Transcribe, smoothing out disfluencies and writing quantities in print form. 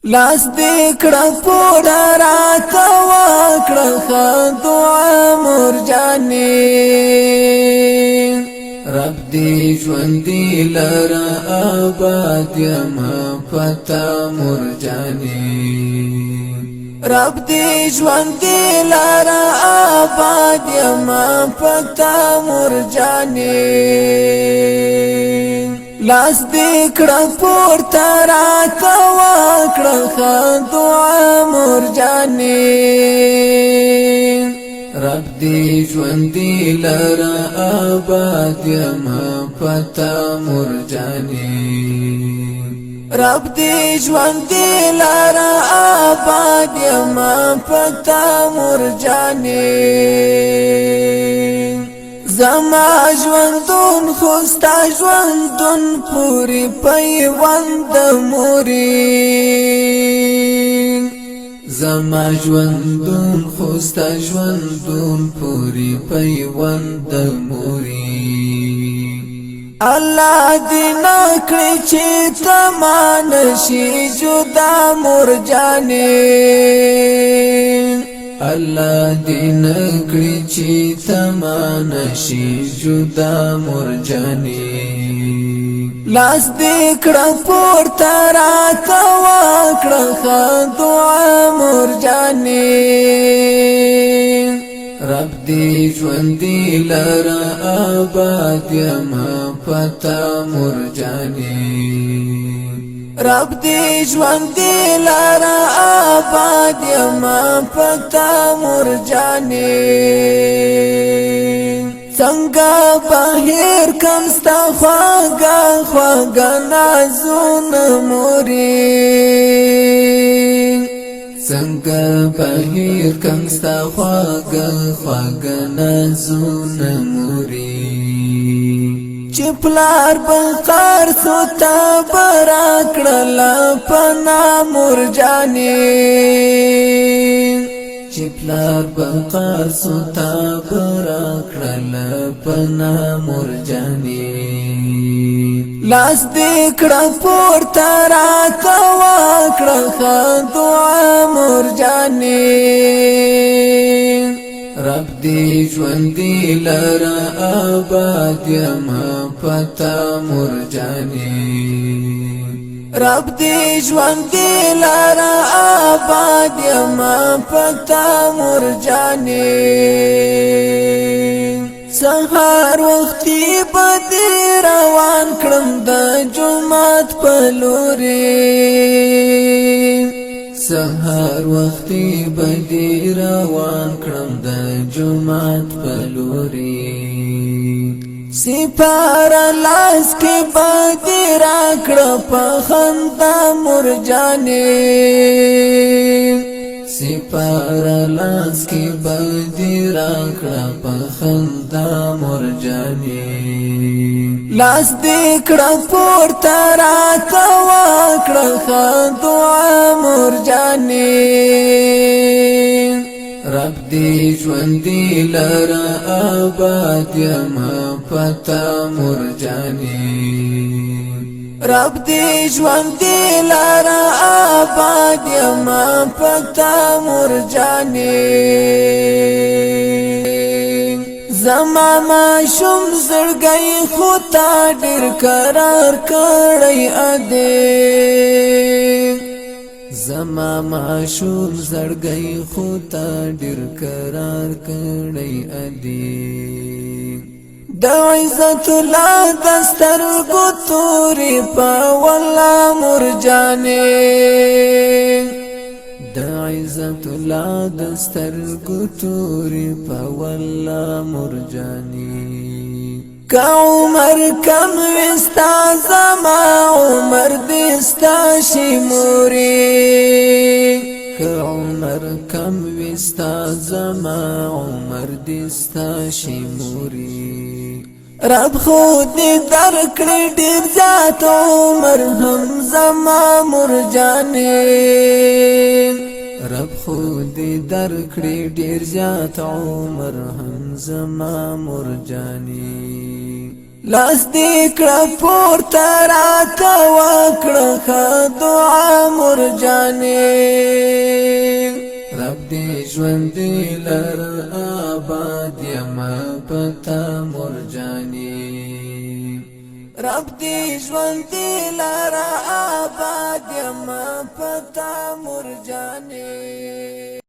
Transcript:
لاس دې کړه پوره راته وکړه ښه دعا مرجانې رب دې ژوندي لره آباد یما پتا مرجانې رب دې ژوندي لره آباد یما پتا مرجانې لاس دې کړه پورته راته وکړه ښه دعا مرجانې رب دې ژوندي لره آباد یما پتا مرجانې رب دې ژوندي لره آباد یما پتا مرجانې زما ژوندون خوستا ژوندون پوری پیوند موري زما ژوندون خوستا ژوندون پوری پیوند موري الله دې نکړي چې تمان شي جدا مرجانې الله دې نکړي چې تمان شي جدا مرجانې لاس دې کړه پورته راته وکړه ښه دعا مرجانې رب دې ژوندي لره آباد یما پتا مرجانې رب دې ژوندي لره آباد یما پتا مرجانې څنګه بهر کم ستا خواږه خواږه نازونه موري څنګه بهر کم ستا خواږه خواږه نازونه موري چې پلار بقار سوتا برا کړلا پنا مرجانې چې پلار بقار سوتا برا کړلا پنا مرجانې لاس دې کړه پورته راته وکړه ښه دعا مرجانې رب دې ژوندي لره آباد یما پتا مرجانې رب دې ژوندي لره آباد یما پتا مرجانې سهار وختي بدې روان کړم د جومات په لورې سهار وختي بدې روان کړم د جومات په لورې سپار لاس کې بدې راکړه په خندا مرجانې سپار لاس کې بدې راکړه په خندا مرجانې لاس دې کړه پورته راته وکړه ښه دعا مرجانې رب دې ژوندي لره آباد یما پتا مرجانې رب دې ژوندي لره آباد یما پتا مرجانې زما ماشوم زړګی خو تا ډېر قرار کړی اده زما ماشوم زړګی خو تا ډېر قرار کړی اده د عزت الله دسترګو تورې په والله مرجانې د عزت الله دسترګو تورې په والله مرجانې که عمر کم وستا زما عمر دې ستا شي موري که عمر کم وستا زما عمر دې ستا شي موري رب خود درکړي ډېر زیات عمر هم زما مرجانې رب خود درکړي ډېر زیات عمر هم زما مرجانې لاس دې کړه پورته راته وکړه ښه دعا مرجانې رب دې ژوندې لره آباد یمه پتا مرجانې رب دې ژوندې لره آباد یمه پتا مرجانې